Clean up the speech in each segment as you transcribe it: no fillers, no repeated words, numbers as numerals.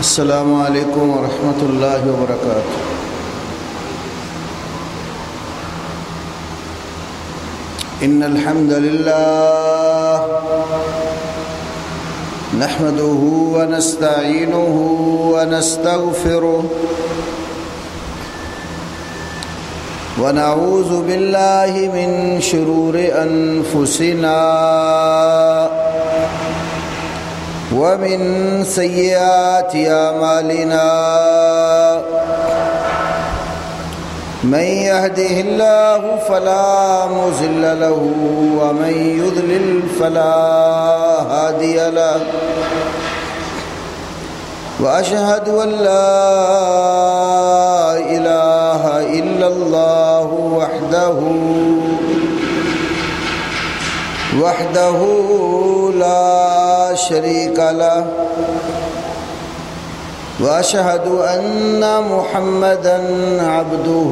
السلام علیکم ورحمۃ اللہ وبرکاتہ۔ ان الحمد للہ نحمده ونستعینه ونستغفره ونعوذ باللہ من شرور انفسنا ومن سیئات اعمالنا من يهده الله فلا مضل له ومن يضلل فلا هادي له وأشهد أن لا إله إلا الله وحده لا شريك له وأشهد أن محمدًا عبده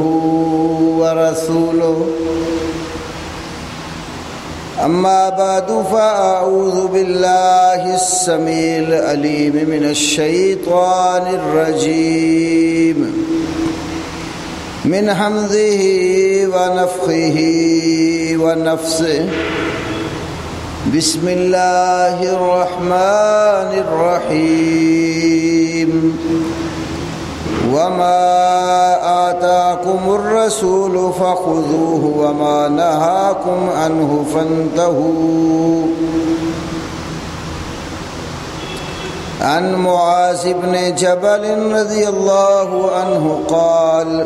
ورسوله أما بعد فأعوذ بالله السميع العليم من الشيطان الرجيم من همزه ونفخه ونفسه بسم الله الرحمن الرحيم وما آتاكم الرسول فخذوه وما نهاكم عنه فانتهوا عن معاذ بن جبل رضي الله عنه قال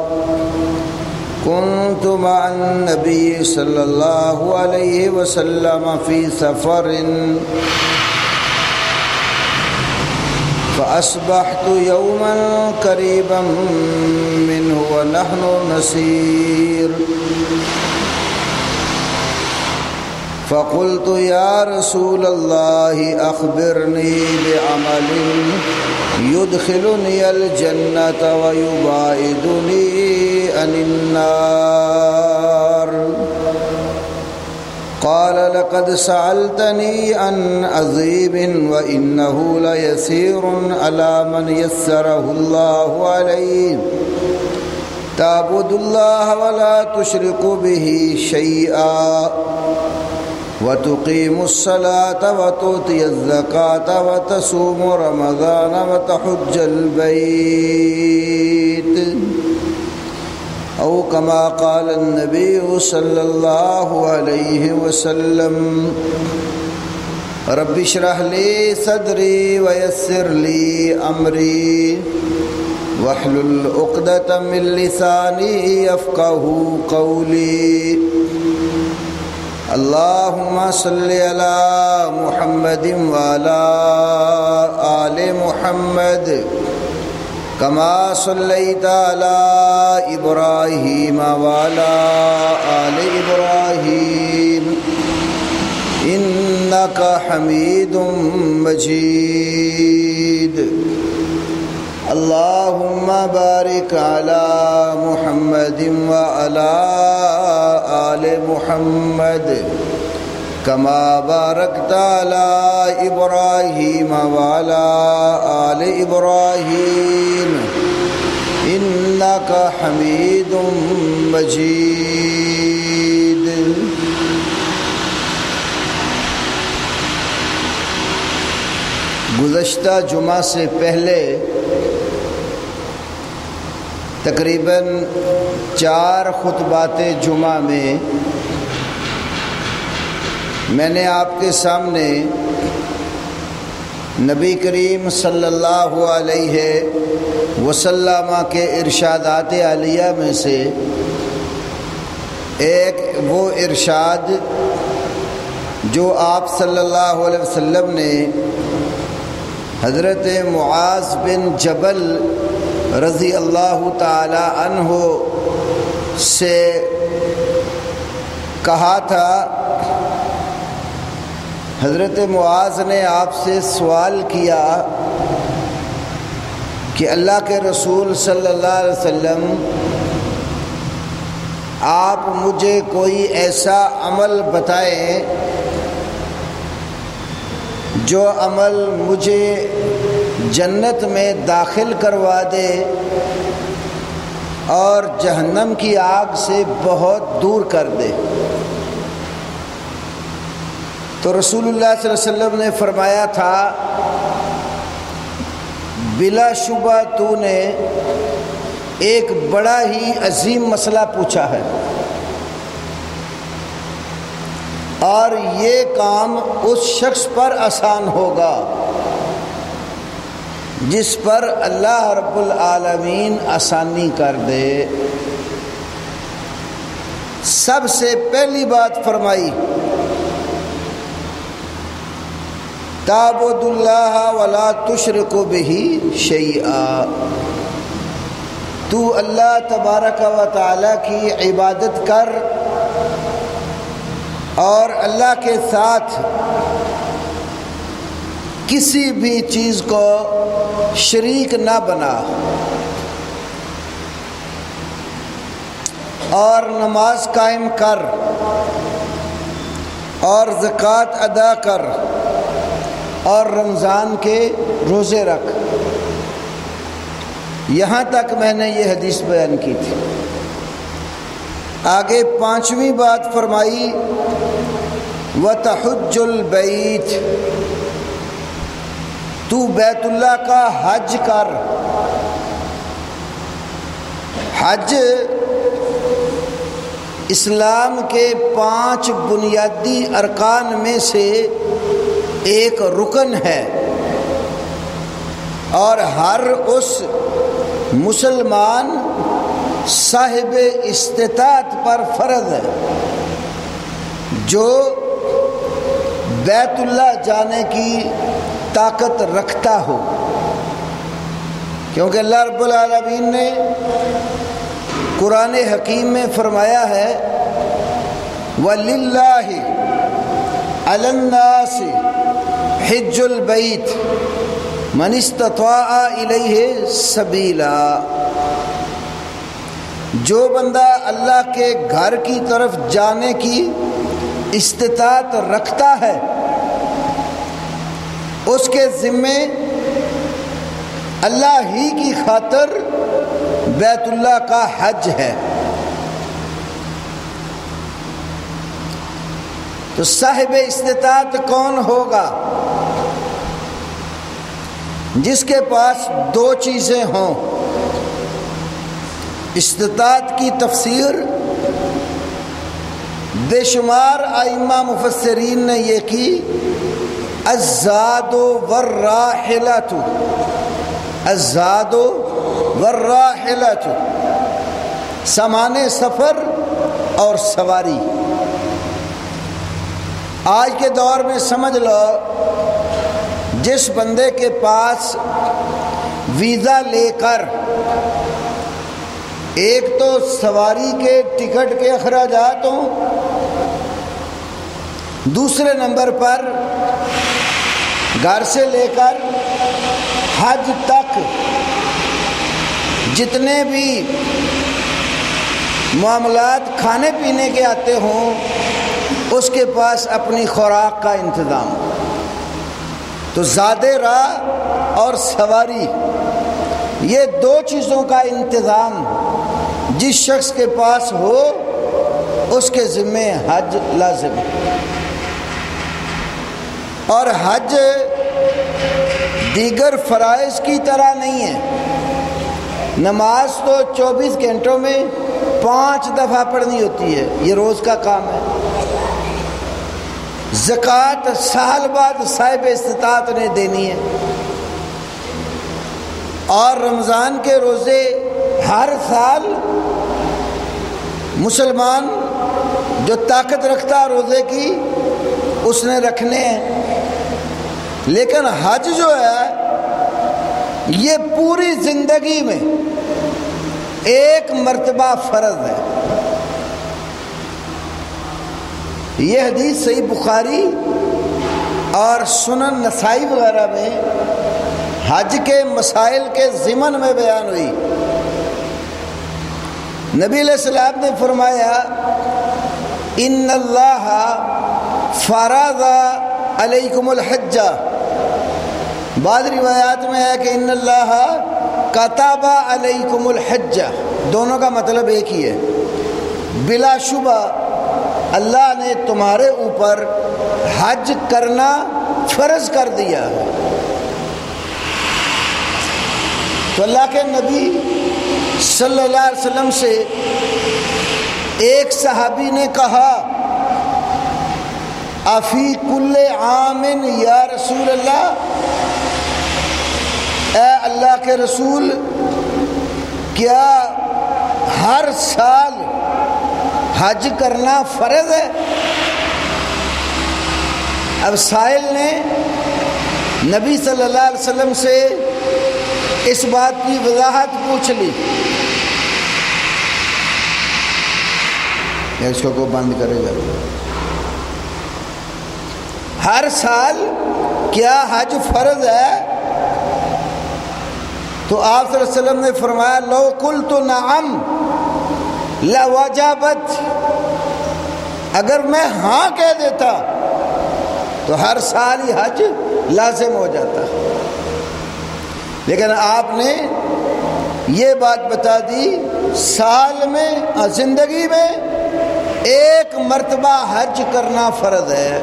كنت مع النبي صلى الله عليه وسلم في سفر فأصبحت يوما قريبا منه ونحن نسير فقلت يا رسول الله أخبرني بعمل يدخلني الجنة ويباعدني عن النار قال لقد سألتني عن عظيم وإنه ليسير على من يسره الله عليه تعبد الله ولا تشرك به شيئا وتقيم الصلاة وتؤتي الزكاة وتصوم رمضان وتحج البيت أو كما قال النبي صلى الله عليه وسلم رب اشرح لي صدري ويسر لي أمري واحلل عقدة من لساني يفقهوا قولي اللهم صل على محمد وعلى آل محمد كما صليت على إبراهيم وعلى آل إبراهيم إنك حميد مجيد اللهم بارك على محمد وعلى آل محمد كما باركت على إبراهيم وعلى آل إبراهيم إنك حميد مجيد گزشتہ جمعہ سے پہلے تقریباً 4 خطبات جمعہ میں نے آپ کے سامنے نبی کریم صلی اللہ علیہ وسلم کے ارشادات عالیہ میں سے ایک وہ ارشاد جو آپ صلی اللہ علیہ وسلم نے حضرت معاذ بن جبل رضی اللہ تعالی عنہ سے کہا تھا۔ حضرت معاذ نے آپ سے سوال کیا کہ اللہ کے رسول صلی اللہ علیہ وسلم آپ مجھے کوئی ایسا عمل بتائیں جو عمل مجھے جنت میں داخل کروا دے اور جہنم کی آگ سے بہت دور کر دے۔ تو رسول اللہ صلی اللہ علیہ وسلم نے فرمایا تھا بلا شبہ تو نے ایک بڑا ہی عظیم مسئلہ پوچھا ہے، اور یہ کام اس شخص پر آسان ہوگا جس پر اللہ رب العالمین آسانی کر دے۔ سب سے پہلی بات فرمائی تعبد اللہ ولا تشرک بہ شیئا، تو اللہ تبارک و تعالیٰ کی عبادت کر اور اللہ کے ساتھ کسی بھی چیز کو شریک نہ بنا، اور نماز قائم کر اور زکوٰۃ ادا کر اور رمضان کے روزے رکھ۔ یہاں تک میں نے یہ حدیث بیان کی تھی۔ آگے پانچویں بات فرمائی وَتَحُجُّ الْبَيْتِ، تو بیت اللہ کا حج کر۔ حج اسلام کے 5 بنیادی ارکان میں سے ایک رکن ہے، اور ہر اس مسلمان صاحب استطاعت پر فرض ہے جو بیت اللہ جانے کی طاقت رکھتا ہو، کیونکہ اللہ رب العالمین نے قرآن حکیم میں فرمایا ہے وَلِلَّهِ عَلَى النَّاسِ حِجُّ الْبَيْتِ مَنِ اسْتَطَاعَ إِلَيْهِ سَبِيلًا، جو بندہ اللہ کے گھر کی طرف جانے کی استطاعت رکھتا ہے اس کے ذمے اللہ ہی کی خاطر بیت اللہ کا حج ہے۔ تو صاحب استطاعت کون ہوگا؟ جس کے پاس 2 چیزیں ہوں۔ استطاعت کی تفسیر بے شمار ائمہ مفسرین نے یہ کی الزاد والراحلۃ، الزاد والراحلۃ، سامان سفر اور سواری۔ آج کے دور میں سمجھ لو جس بندے کے پاس ویزا لے کر ایک تو سواری کے ٹکٹ کے اخراجات ہوں، دوسرے نمبر پر گھر سے لے کر حج تک جتنے بھی معاملات کھانے پینے کے آتے ہوں اس کے پاس اپنی خوراک کا انتظام، تو زادِ راہ اور سواری، یہ 2 چیزوں کا انتظام جس شخص کے پاس ہو اس کے ذمے حج لازم ہے۔ اور حج دیگر فرائض کی طرح نہیں ہے۔ نماز تو 24 گھنٹوں میں 5 دفعہ پڑھنی ہوتی ہے، یہ روز کا کام ہے۔ زکوٰۃ سال بعد صاحب استطاعت نے دینی ہے، اور رمضان کے روزے ہر سال مسلمان جو طاقت رکھتا روزے کی اس نے رکھنے ہیں۔ لیکن حج جو ہے یہ پوری زندگی میں ایک مرتبہ فرض ہے۔ یہ حدیث صحیح بخاری اور سنن نسائی وغیرہ میں حج کے مسائل کے ضمن میں بیان ہوئی۔ نبی علیہ السلام نے فرمایا ان اللہ فرض علیکم الحج، بعض روایات میں ہے کہ ان اللہ کتب علیکم الحج، دونوں کا مطلب ایک ہی ہے، بلا شبہ اللہ نے تمہارے اوپر حج کرنا فرض کر دیا ہے۔ تو اللہ کے نبی صلی اللہ علیہ وسلم سے ایک صحابی نے کہا افی کل عام یا رسول اللہ، اے اللہ کے رسول، کیا ہر سال حج کرنا فرض ہے؟ اب سائل نے نبی صلی اللہ علیہ وسلم سے اس بات کی وضاحت پوچھ لی۔ اس کو بند کرے گا، ہر سال کیا حج فرض ہے؟ تو آپ صلی اللہ علیہ وسلم نے فرمایا لو قلت نعم لوجبت، اگر میں ہاں کہہ دیتا تو ہر سال ہی حج لازم ہو جاتا، لیکن آپ نے یہ بات بتا دی سال میں زندگی میں ایک مرتبہ حج کرنا فرض ہے۔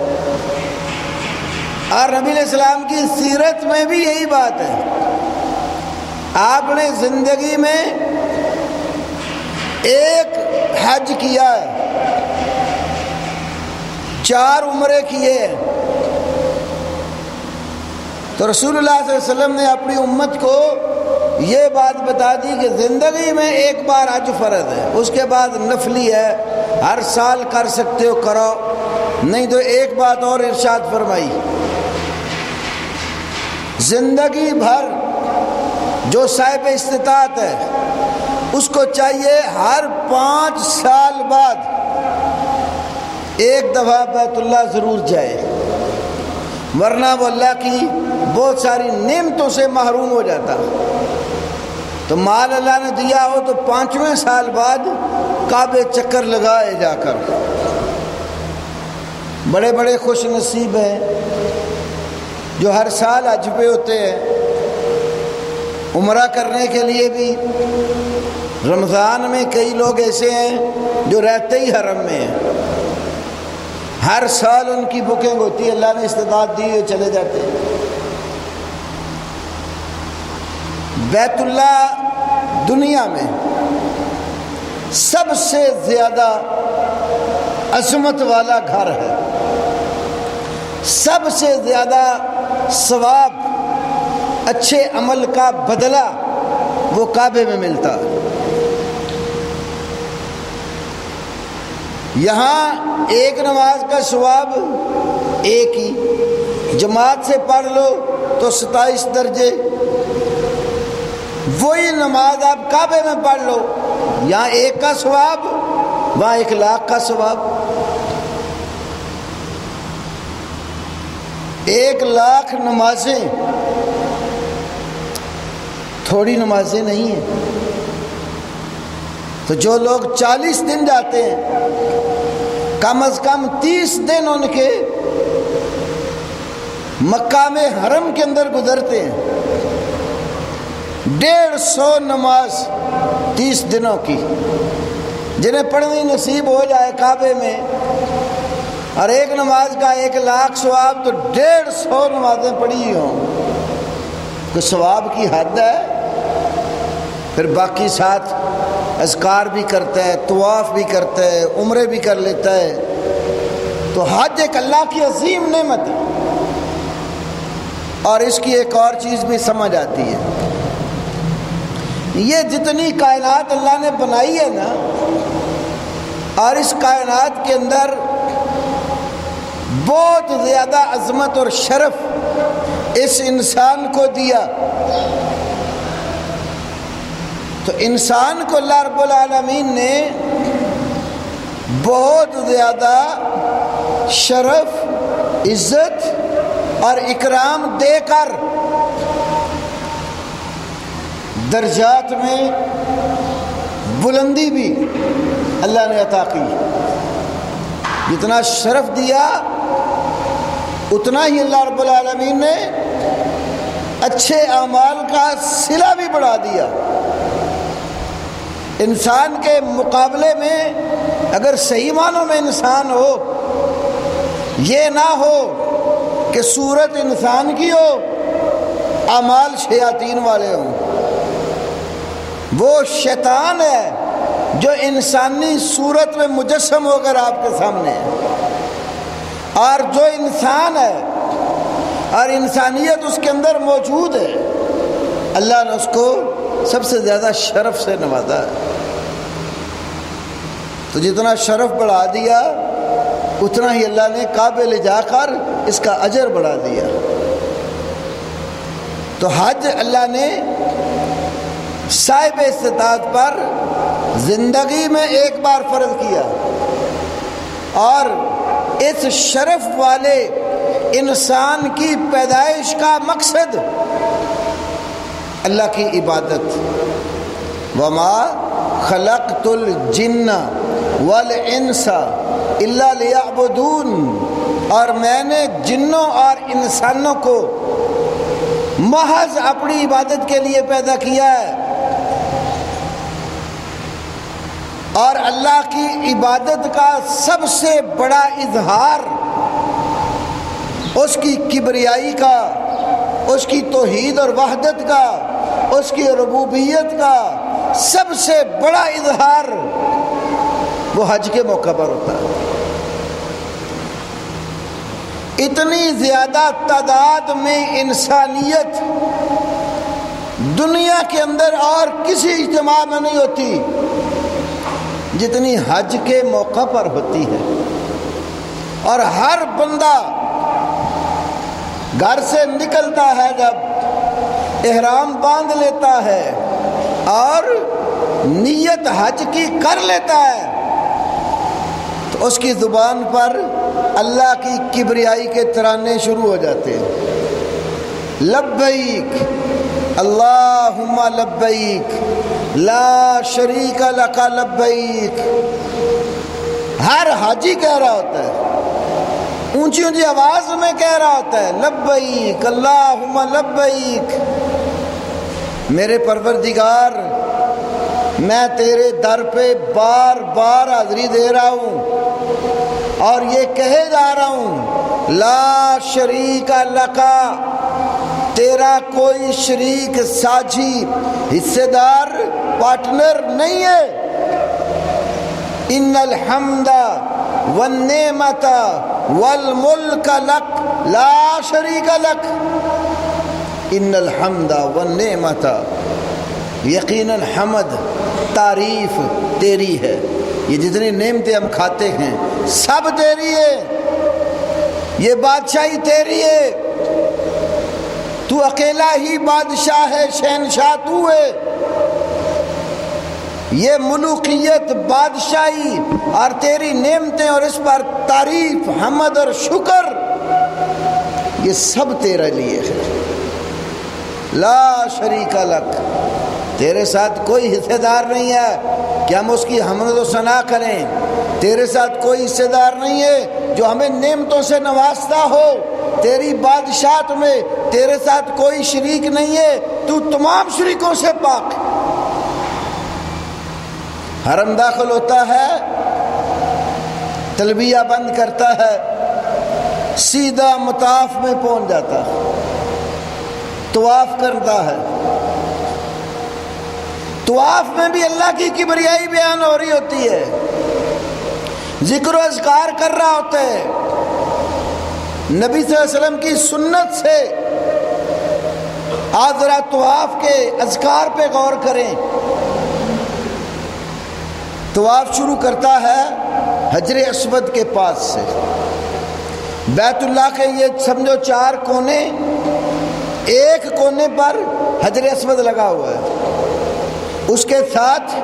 اور نبی علیہ السلام کی سیرت میں بھی یہی بات ہے، آپ نے زندگی میں ایک حج کیا ہے، 4 عمرے کیے ہیں۔ تو رسول اللہ صلی اللہ علیہ وسلم نے اپنی امت کو یہ بات بتا دی کہ زندگی میں ایک بار حج فرض ہے، اس کے بعد نفلی ہے، ہر سال کر سکتے ہو کرو، نہیں تو ایک بات اور ارشاد فرمائی، زندگی بھر جو صاحب استطاعت ہے اس کو چاہیے ہر 5 سال بعد ایک دفعہ بیت اللہ ضرور جائے، ورنہ وہ اللہ کی بہت ساری نعمتوں سے محروم ہو جاتا۔ تو مال اللہ نے دیا ہو تو 5ویں سال بعد کعبے چکر لگائے جا کر، بڑے بڑے خوش نصیب ہیں جو ہر سال حج پہ ہوتے ہیں۔ عمرہ کرنے کے لیے بھی رمضان میں کئی لوگ ایسے ہیں جو رہتے ہی حرم میں ہیں، ہر سال ان کی بکنگ ہوتی ہے، اللہ نے استطاعت دی ہوئی چلے جاتے ہیں۔ بیت اللہ دنیا میں سب سے زیادہ عظمت والا گھر ہے، سب سے زیادہ ثواب اچھے عمل کا بدلہ وہ کعبے میں ملتا ہے۔ یہاں ایک نماز کا ثواب ایک ہی، جماعت سے پڑھ لو تو 27 درجے، وہی نماز آپ کعبے میں پڑھ لو، یہاں 1 کا ثواب وہاں 1 لاکھ کا ثواب۔ 1 لاکھ نمازیں تھوڑی نمازیں نہیں ہیں۔ تو جو لوگ 40 دن جاتے ہیں، کم از کم 30 دن ان کے مکہ میں حرم کے اندر گزرتے ہیں، 150 نماز 30 دنوں کی، جنہیں پڑھنی نصیب ہو جائے کعبے میں، اور ایک نماز کا 1 لاکھ ثواب، تو 150 نمازیں پڑھی ہوں، تو ثواب کی حد ہے۔ پھر باقی ساتھ اذکار بھی کرتا ہے، طواف بھی کرتا ہے، عمرے بھی کر لیتا ہے۔ تو حج ایک اللہ کی عظیم نعمت ہے۔ اور اس کی ایک اور چیز بھی سمجھ آتی ہے، یہ جتنی کائنات اللہ نے بنائی ہے نا، اور اس کائنات کے اندر بہت زیادہ عظمت اور شرف اس انسان کو دیا، تو انسان کو اللہ رب العالمین نے بہت زیادہ شرف، عزت اور اکرام دے کر درجات میں بلندی بھی اللہ نے عطا کی۔ جتنا شرف دیا اتنا ہی اللہ رب العالمین نے اچھے اعمال کا صلہ بھی بڑھا دیا۔ انسان کے مقابلے میں اگر صحیح معنوں میں انسان ہو، یہ نہ ہو کہ صورت انسان کی ہو، اعمال شیاطین والے ہوں۔ وہ شیطان ہے جو انسانی صورت میں مجسم ہو کر آپ کے سامنے ہے، اور جو انسان ہے اور انسانیت اس کے اندر موجود ہے، اللہ نے اس کو سب سے زیادہ شرف سے نوازا ہے۔ تو جتنا شرف بڑھا دیا اتنا ہی اللہ نے کعبے لے جا کر اس کا اجر بڑھا دیا۔ تو حج اللہ نے صاحب استطاعت پر زندگی میں ایک بار فرض کیا، اور اس شرف والے انسان کی پیدائش کا مقصد اللہ کی عبادت۔ وما خلقت الجن والانس الا لیعبدون، اور میں نے جنوں اور انسانوں کو محض اپنی عبادت کے لیے پیدا کیا ہے۔ اور اللہ کی عبادت کا سب سے بڑا اظہار اس کی کبریائی کا، اس کی توحید اور وحدت کا، اس کی ربوبیت کا سب سے بڑا اظہار وہ حج کے موقع پر ہوتا ہے۔ اتنی زیادہ تعداد میں انسانیت دنیا کے اندر اور کسی اجتماع میں نہیں ہوتی جتنی حج کے موقع پر ہوتی ہے، اور ہر بندہ گھر سے نکلتا ہے جب احرام باندھ لیتا ہے اور نیت حج کی کر لیتا ہے، تو اس کی زبان پر اللہ کی کبریائی کے ترانے شروع ہو جاتے ہیں۔ لبیک اللہم لبیک لا شریک لک لبیک، ہر حاجی کہہ رہا ہوتا ہے، اونچی اونچی آواز میں کہہ رہا ہوتا ہے لبیک اللہم لبیک، میرے پروردگار میں تیرے در پہ بار بار حاضری دے رہا ہوں اور یہ کہے جا رہا ہوں لا شریک لک، تیرا کوئی شریک ساجھی حصے دار پارٹنر نہیں ہے۔ ان الحمد والنعمت والملک لک لا شریک لک، ان الحمد والنعمت، یقیناً حمد تعریف تیری ہے، یہ جتنی نعمتیں ہم کھاتے ہیں سب تیری ہے، یہ بادشاہی تیری ہے، تو اکیلا ہی بادشاہ ہے، شہنشاہ تو ہے، یہ ملوکیت بادشاہی اور تیری نعمتیں اور اس پر تعریف حمد اور شکر یہ سب تیرے لیے ہے۔ لا شریک لک، تیرے ساتھ کوئی حصے دار نہیں ہے کہ ہم اس کی حمد و ثنا کریں، تیرے ساتھ کوئی حصے دار نہیں ہے جو ہمیں نعمتوں سے نوازتا ہو، تیری بادشاہت میں تیرے ساتھ کوئی شریک نہیں ہے، تو تمام شریکوں سے پاک۔ حرم داخل ہوتا ہے، تلبیہ بند کرتا ہے، سیدھا مطاف میں پہنچ جاتا ہے، طواف کرتا ہے، طواف میں بھی اللہ کی کبریائی بیان ہو رہی ہوتی ہے، ذکر و اذکار کر رہا ہوتا ہے، نبی صلی اللہ علیہ وسلم کی سنت سے آپ ذرا طواف کے اذکار پہ غور کریں۔ طواف شروع کرتا ہے حجر اسود کے پاس سے، بیت اللہ کے یہ سمجھو 4 کونے، ایک کونے پر حجر اسود لگا ہوا ہے، اس کے ساتھ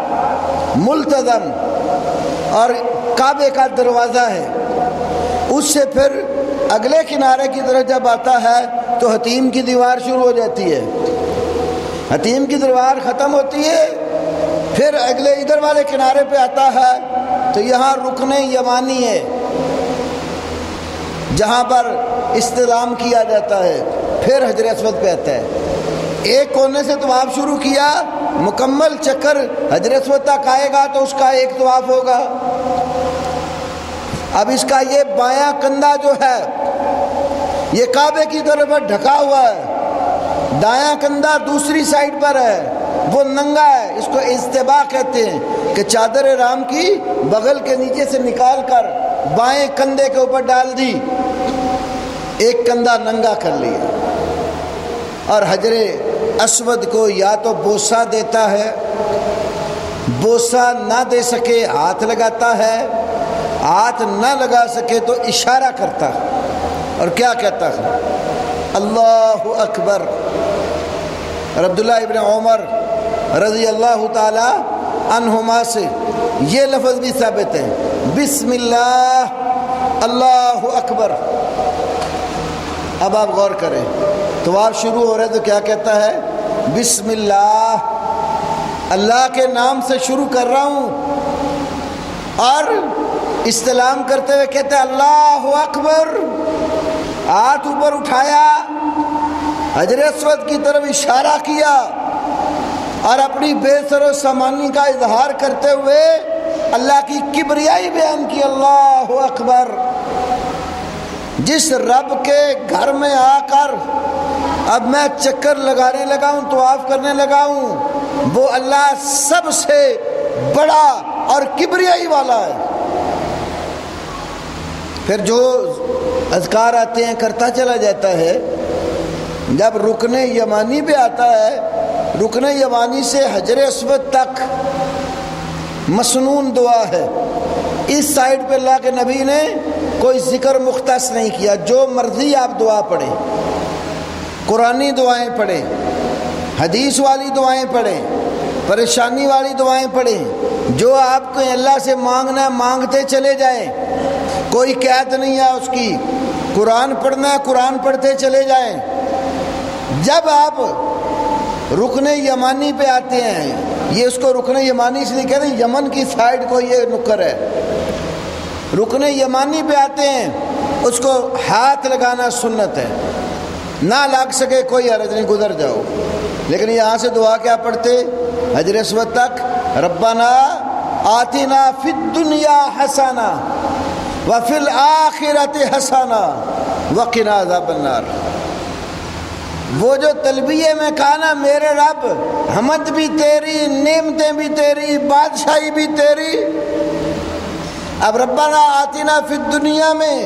ملتزم اور کعبے کا دروازہ ہے، اس سے پھر اگلے کنارے کی طرف جب آتا ہے تو حتیم کی دیوار شروع ہو جاتی ہے، حتیم کی دیوار ختم ہوتی ہے، پھر اگلے ادھر والے کنارے پہ آتا ہے تو یہاں رکن یمانی ہے جہاں پر استلام کیا جاتا ہے، پھر حجر اسود پہ آتا ہے، ایک کونے سے طواف شروع کیا، مکمل چکر حجر اسود تک آئے گا تو اس کا ایک طواف ہوگا۔ اب اس کا یہ بایاں کندھا جو ہے یہ کعبے کی طرف ڈھکا ہوا ہے، دایاں کندھا دوسری سائڈ پر ہے، وہ ننگا ہے۔ اس کو استباء کہتے ہیں کہ چادر احرام کی بغل کے نیچے سے نکال کر بائیں کندھے کے اوپر ڈال دی، ایک کندھا ننگا کر لیا، اور حجر اسود کو یا تو بوسہ دیتا ہے، بوسہ نہ دے سکے ہاتھ لگاتا ہے، ہاتھ نہ لگا سکے تو اشارہ کرتا ہے، اور کیا کہتا ہے؟ اللہ اکبر۔ عبداللہ ابن عمر رضی اللہ تعالی عنہما سے یہ لفظ بھی ثابت ہے، بسم اللہ اللہ اکبر۔ اب آپ غور کریں، طواف شروع ہو رہا ہے تو کیا کہتا ہے؟ بسم اللہ، اللہ کے نام سے شروع کر رہا ہوں، اور استلام کرتے ہوئے کہتے ہیں اللہ اکبر، ہاتھ اوپر اٹھایا، حجر اسود کی طرف اشارہ کیا، اور اپنی بے سر و سامانی کا اظہار کرتے ہوئے اللہ کی کبریائی بیان کی، اللہ اکبر۔ جس رب کے گھر میں آ کر اب میں چکر لگانے لگا ہوں، طواف کرنے لگا ہوں، وہ اللہ سب سے بڑا اور کبریائی والا ہے۔ پھر جو اذکار آتے ہیں کرتا چلا جاتا ہے۔ جب رکن یمانی پہ آتا ہے، رکن یمانی سے حجر اسود تک مسنون دعا ہے۔ اس سائڈ پہ اللہ کے نبی نے کوئی ذکر مختص نہیں کیا، جو مرضی آپ دعا پڑھیں، قرآنی دعائیں پڑھیں، حدیث والی دعائیں پڑھیں، پریشانی والی دعائیں پڑھیں، جو آپ کو اللہ سے مانگنا ہے مانگتے چلے جائیں، کوئی قید نہیں ہے اس کی۔ قرآن پڑھنا ہے قرآن پڑھتے چلے جائیں۔ جب آپ رکن یمانی پہ آتے ہیں، یہ اس کو رکن یمانی سے نہیں کہتے، یمن کی سائڈ کو یہ نکر ہے، رکن یمانی پہ آتے ہیں، اس کو ہاتھ لگانا سنت ہے، نہ لگ سکے کوئی حرج نہیں، گزر جاؤ۔ لیکن یہاں سے دعا کیا پڑھتے؟ حجر اسود تک ربنا آتنا فی الدنیا حسنہ وفی الآخرۃ حسنہ وقنا عذاب النار۔ وہ جو تلبیے میں کہا نا، میرے رب حمد بھی تیری، نعمتیں بھی تیری، بادشاہی بھی تیری۔ اب ربنا آتنا فی الدنیا میں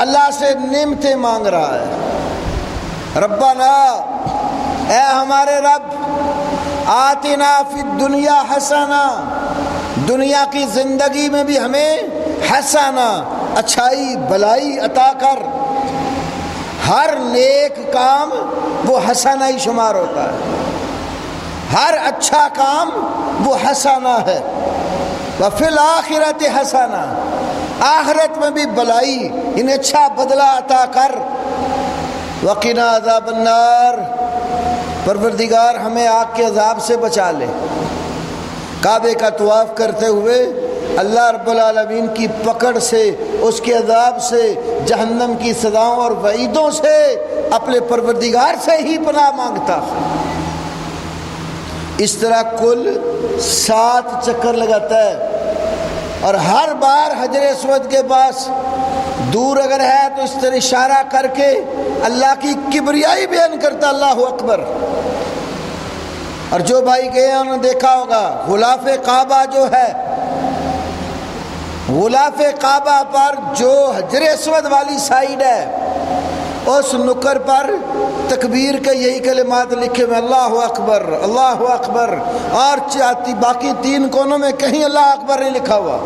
اللہ سے نعمتیں مانگ رہا ہے، ربنا اے ہمارے رب، آتنا فی الدنیا حسنہ، دنیا کی زندگی میں بھی ہمیں حسنہ، اچھائی بھلائی عطا کر۔ ہر نیک کام وہ حسنہ ہی شمار ہوتا ہے، ہر اچھا کام وہ حسنہ ہے۔ وفی الآخرۃ حسنہ، آخرت میں بھی بھلائی، انہیں اچھا بدلہ عطا کر۔ وقنا عذاب النار، پروردگار ہمیں آگ کے عذاب سے بچا لے۔ کعبے کا طواف کرتے ہوئے اللہ رب العالمین کی پکڑ سے، اس کے عذاب سے، جہنم کی سزاؤں اور وعیدوں سے اپنے پروردگار سے ہی پناہ مانگتا۔ اس طرح کل 7 چکر لگاتا ہے، اور ہر بار حجر اسود کے پاس دور اگر ہے تو اس طرح اشارہ کر کے اللہ کی کبریائی بیان کرتا، اللہ اکبر۔ اور جو بھائی گئے ہیں انہوں نے دیکھا ہوگا غلاف کعبہ جو ہے، غلاف کعبہ پر جو حجر اسود والی سائیڈ ہے، اس نکر پر تکبیر کے یہی کلمات لکھے ہوئے، اللہ اکبر اللہ اکبر، اور باقی 3 کونوں میں کہیں اللہ اکبر نہیں لکھا ہوا۔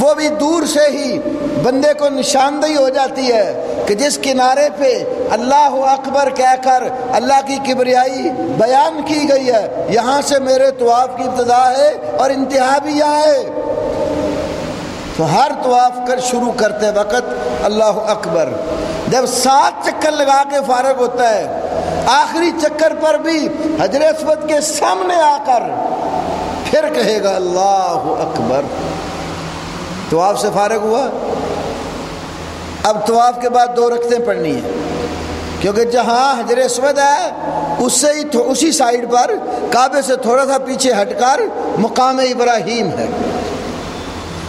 وہ بھی دور سے ہی بندے کو نشاندہی ہو جاتی ہے کہ جس کنارے پہ اللہ اکبر کہہ کر اللہ کی کبریائی بیان کی گئی ہے، یہاں سے میرے طواف کی ابتدا ہے اور انتہا بھی یہاں ہے۔ تو ہر طواف کر شروع کرتے وقت اللہ اکبر۔ جب 7 چکر لگا کے فارغ ہوتا ہے، آخری چکر پر بھی حجر اسود کے سامنے آ کر پھر کہے گا اللہ اکبر۔ طواف سے فارغ ہوا، اب طواف کے بعد 2 رکعتیں پڑھنی ہیں۔ کیونکہ جہاں حجر اسود ہے اس سے ہی اسی سائیڈ پر کعبے سے تھوڑا سا پیچھے ہٹ کر مقام ابراہیم ہے،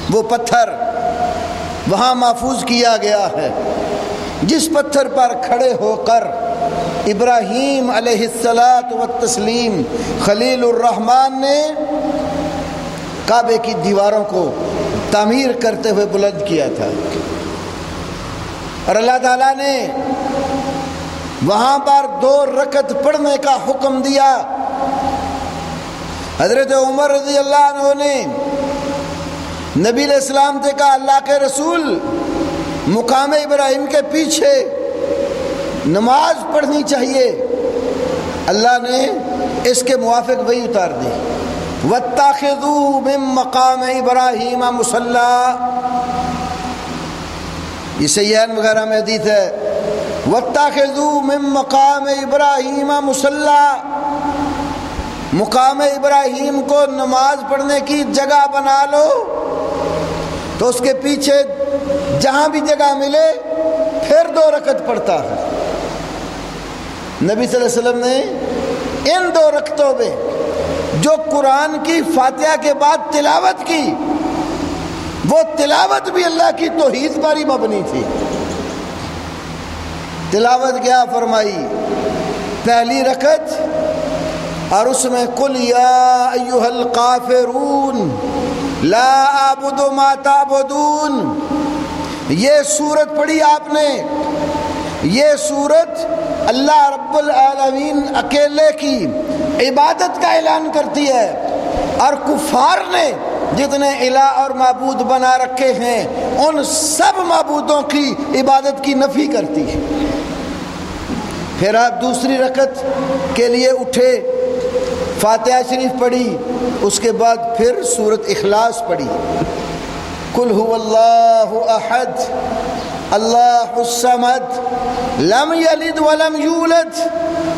وہ پتھر وہاں محفوظ کیا گیا ہے، جس پتھر پر کھڑے ہو کر ابراہیم علیہ الصلاۃ والتسلیم خلیل الرحمن نے کعبے کی دیواروں کو تعمیر کرتے ہوئے بلند کیا تھا، اور اللہ تعالیٰ نے وہاں پر 2 رکعت پڑھنے کا حکم دیا۔ حضرت عمر رضی اللہ عنہ نے نبی علیہ السلام سے کہا اللہ کے رسول مقام ابراہیم کے پیچھے نماز پڑھنی چاہیے، اللہ نے اس کے موافق وہی اتار دی، وَاتَّخِذُوا مِن مَّقَامِ إِبْرَاهِيمَ مُصَلًّى، یہ سیان وغیرہ میں حدیث ہے، وَاتَّخِذُوا مِن مَّقَامِ إِبْرَاهِيمَ مُصَلًّى، مقام ابراہیم کو نماز پڑھنے کی جگہ بنا لو، تو اس کے پیچھے جہاں بھی جگہ ملے پھر 2 رکعت پڑھتا ہے۔ نبی صلی اللہ علیہ وسلم نے ان 2 رکعتوں میں جو قرآن کی فاتحہ کے بعد تلاوت کی، وہ تلاوت بھی اللہ کی توحید پر ہی مبنی تھی۔ تلاوت کیا فرمائی؟ پہلی رکعت اور اس میں قل یا ایھا الکافرون لا اعبد ما تعبدون، یہ سورت پڑھی آپ نے، یہ سورت اللہ رب العالمین اکیلے کی عبادت کا اعلان کرتی ہے، اور کفار نے جتنے الہ اور معبود بنا رکھے ہیں ان سب معبودوں کی عبادت کی نفی کرتی ہے۔ پھر آپ دوسری رکعت کے لیے اٹھے، فاتحہ شریف پڑھی، اس کے بعد پھر سورۃ اخلاص پڑھی، قل هو اللہ احد اللہ الصمد لم یلد ولم یولد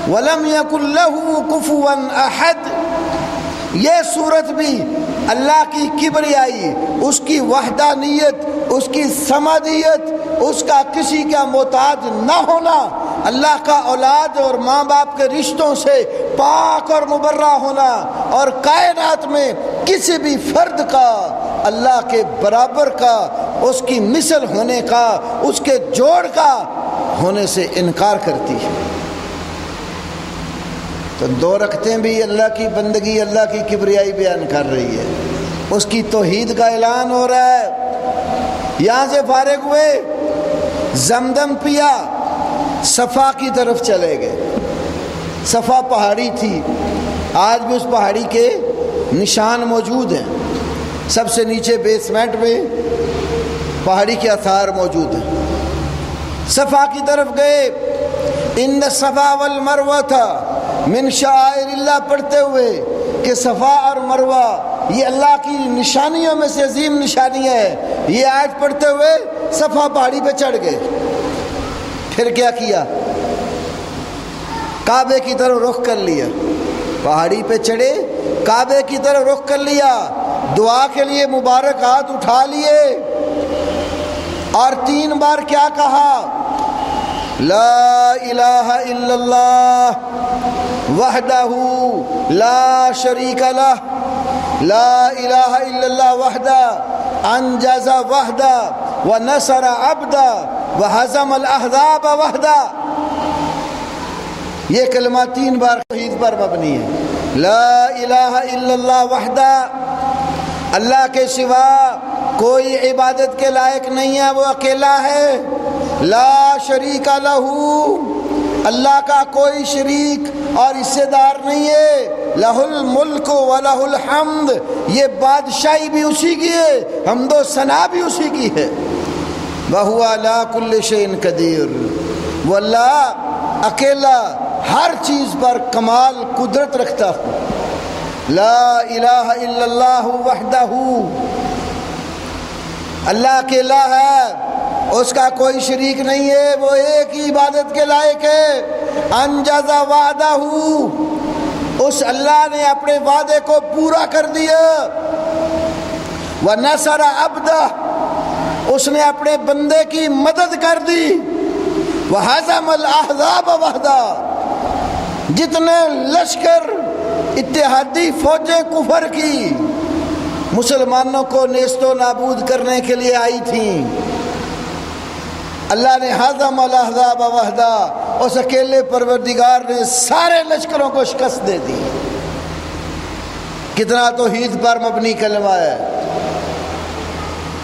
ولم یکن له کفوا احد۔ یہ سورت بھی اللہ کی کبریائی، اس کی وحدانیت، اس کی صمدیت، اس کا کسی کا محتاج نہ ہونا، اللہ کا اولاد اور ماں باپ کے رشتوں سے پاک اور مبرہ ہونا، اور کائنات میں کسی بھی فرد کا اللہ کے برابر کا، اس کی مثل ہونے کا، اس کے جوڑ کا ہونے سے انکار کرتی ہے۔ تو 2 رکعتیں بھی اللہ کی بندگی، اللہ کی کبریائی بیان کر رہی ہے، اس کی توحید کا اعلان ہو رہا ہے۔ یہاں سے فارغ ہوئے، زمزم پیا، صفا کی طرف چلے گئے۔ صفا پہاڑی تھی، آج بھی اس پہاڑی کے نشان موجود ہیں، سب سے نیچے بیسمنٹ میں پہاڑی کے آثار موجود ہیں۔ صفا کی طرف گئے، ان الصفا والمروہ من شعائر اللہ پڑھتے ہوئے کہ صفا اور مروہ یہ اللہ کی نشانیوں میں سے عظیم نشانی ہے، یہ آیت پڑھتے ہوئے صفا پہاڑی پہ چڑھ گئے۔ پھر کیا کیا؟ کعبے کی طرف رخ کر لیا، پہاڑی پہ چڑھے، کعبے کی طرف رخ کر لیا، دعا کے لیے مبارک ہاتھ اٹھا لیے، اور 3 بار کیا کہا؟ لا الہ الا اللہ وحدہ لا شریک لہ، لا الہ الا اللہ وحدہ انجز وحدہ ونصر عبدہ وہزم الاحزاب وحدہ۔ یہ کلمہ 3 بار توحید پر مبنی ہے۔ لا الہ الا اللہ وحدہ، اللہ کے سوا کوئی عبادت کے لائق نہیں ہے، وہ اکیلا ہے۔ لا شریک لہ، اللہ کا کوئی شریک اور حصے دار نہیں ہے۔ لہ الملک و لہ الحمد، یہ بادشاہی بھی اسی کی ہے، حمد و ثنا بھی اسی کی ہے۔ وہو علی کل شیء قدیر، وہ اللہ اکیلا ہر چیز پر کمال قدرت رکھتا ہے۔ لا الہ الا اللہ وحدہ، اللہ اکیلا ہے، اس کا کوئی شریک نہیں ہے، وہ ایک ہی عبادت کے لائق ہے۔ انجز وعدہ، اس اللہ نے اپنے وعدے کو پورا کر دیا۔ وَنَصَرَ عَبْدَهُ، اس نے اپنے بندے کی مدد کر دی۔ وَحَزَمَ الْأَحْزَابَ وَحْدًا، جتنے لشکر اتحادی فوجیں کفر کی مسلمانوں کو نیست و نابود کرنے کے لیے آئی تھیں، اللہ نے حزم الاحزاب وحدہ، اس اکیلے پروردگار نے سارے لشکروں کو شکست دے دی۔ کتنا توحید پر مبنی کلمہ ہے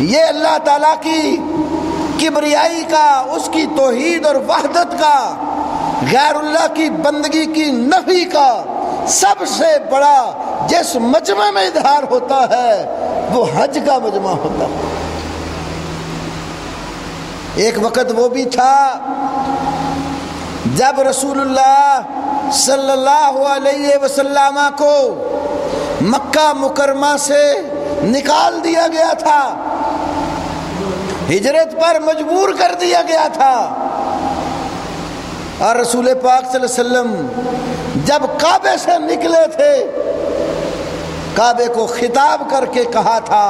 یہ! اللہ تعالیٰ کی کبریائی کا، اس کی توحید اور وحدت کا، غیر اللہ کی بندگی کی نفی کا سب سے بڑا جس مجمع میں اظہار ہوتا ہے وہ حج کا مجمع ہوتا ہے۔ ایک وقت وہ بھی تھا جب رسول اللہ صلی اللہ علیہ وسلم کو مکہ مکرمہ سے نکال دیا گیا تھا، ہجرت پر مجبور کر دیا گیا تھا، اور رسول پاک صلی اللہ علیہ وسلم جب کعبے سے نکلے تھے کعبے کو خطاب کر کے کہا تھا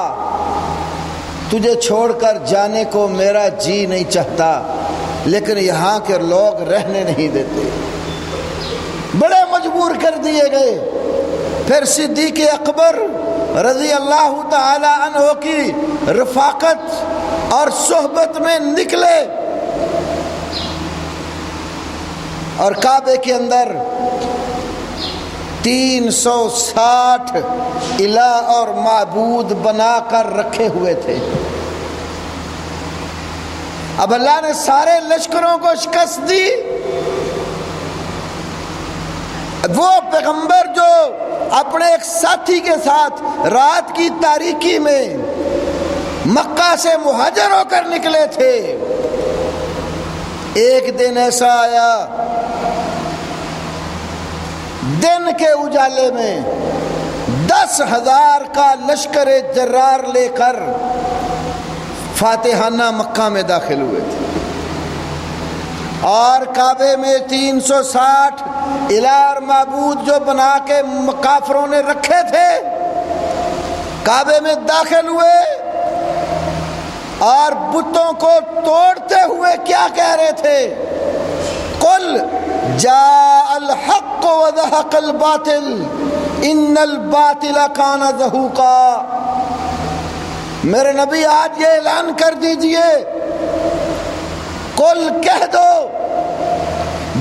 تجھے چھوڑ کر جانے کو میرا جی نہیں چاہتا، لیکن یہاں کے لوگ رہنے نہیں دیتے، بڑے مجبور کر دیے گئے۔ پھر صدیق اکبر رضی اللہ تعالی عنہ کی رفاقت اور صحبت میں نکلے اور کعبے کے اندر 360 الہ اور معبود بنا کر رکھے ہوئے تھے۔ اب اللہ نے سارے لشکروں کو شکست دی۔ وہ پیغمبر جو اپنے ایک ساتھی کے ساتھ رات کی تاریکی میں مکہ سے مہاجر ہو کر نکلے تھے، ایک دن ایسا آیا دن کے اجالے میں 10,000 کا لشکر جرار لے کر فاتحانہ مکہ میں داخل ہوئے تھے، اور کعبے میں 360 الہ اور معبود جو بنا کے کافروں نے رکھے تھے کعبے میں داخل ہوئے، اور بتوں کو توڑتے ہوئے کیا کہہ رہے تھے؟ قل جاء الحق وزهق الباطل ان الباطل كان زهوقا۔ میرے نبی آج یہ اعلان کر دیجئے، قل کہہ دو